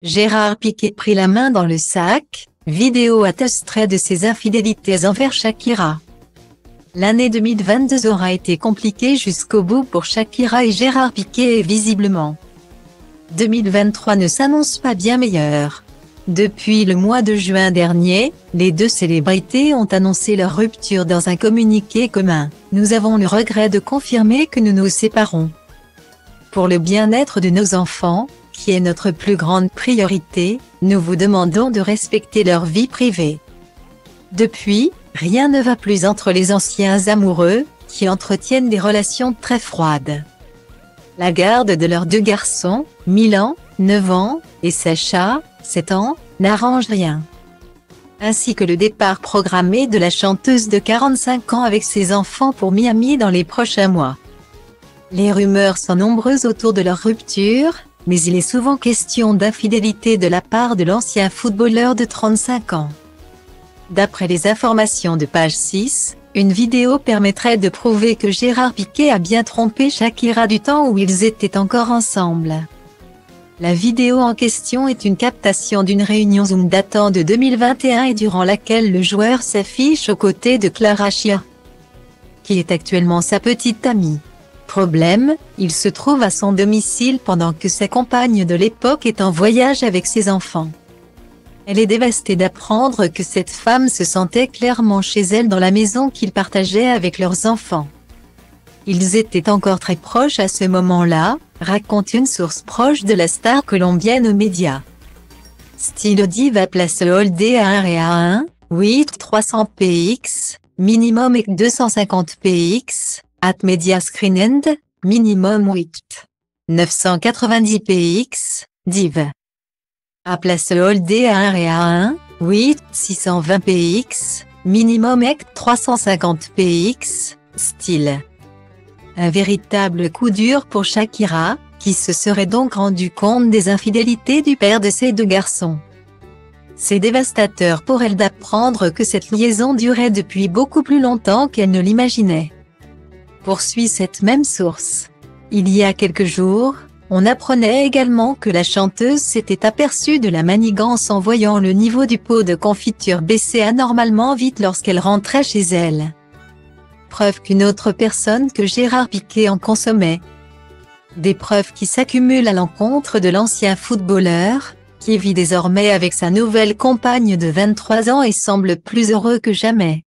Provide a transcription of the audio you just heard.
Gérard Piqué prit la main dans le sac, vidéo attesterait de ses infidélités envers Shakira. L'année 2022 aura été compliquée jusqu'au bout pour Shakira et Gérard Piqué et visiblement 2023 ne s'annonce pas bien meilleur. Depuis le mois de juin dernier, les deux célébrités ont annoncé leur rupture dans un communiqué commun. Nous avons le regret de confirmer que nous nous séparons. Pour le bien-être de nos enfants, qui est notre plus grande priorité, nous vous demandons de respecter leur vie privée. Depuis, rien ne va plus entre les anciens amoureux, qui entretiennent des relations très froides. La garde de leurs deux garçons, Milan, 9 ans, et Sacha, 7 ans, n'arrange rien. Ainsi que le départ programmé de la chanteuse de 45 ans avec ses enfants pour Miami dans les prochains mois. Les rumeurs sont nombreuses autour de leur rupture, mais il est souvent question d'infidélité de la part de l'ancien footballeur de 35 ans. D'après les informations de Page 6, une vidéo permettrait de prouver que Gérard Piqué a bien trompé Shakira du temps où ils étaient encore ensemble. La vidéo en question est une captation d'une réunion Zoom datant de 2021 et durant laquelle le joueur s'affiche aux côtés de Clara Chia, qui est actuellement sa petite amie. Problème, il se trouve à son domicile pendant que sa compagne de l'époque est en voyage avec ses enfants. Elle est dévastée d'apprendre que cette femme se sentait clairement chez elle dans la maison qu'ils partageaient avec leurs enfants. Ils étaient encore très proches à ce moment-là, raconte une source proche de la star colombienne aux médias. Style Diva place Holdé à 1 et à 1, 8 300 px, minimum et 250 px, @media screened, minimum 8 990 px, div. À place Holdé à 1 et à 1, 8 620 px, minimum et 350 px, style. Un véritable coup dur pour Shakira, qui se serait donc rendu compte des infidélités du père de ses deux garçons. C'est dévastateur pour elle d'apprendre que cette liaison durait depuis beaucoup plus longtemps qu'elle ne l'imaginait. Poursuit cette même source. Il y a quelques jours, on apprenait également que la chanteuse s'était aperçue de la manigance en voyant le niveau du pot de confiture baisser anormalement vite lorsqu'elle rentrait chez elle. Preuve qu'une autre personne que Gérard Piqué en consommait. Des preuves qui s'accumulent à l'encontre de l'ancien footballeur, qui vit désormais avec sa nouvelle compagne de 23 ans et semble plus heureux que jamais.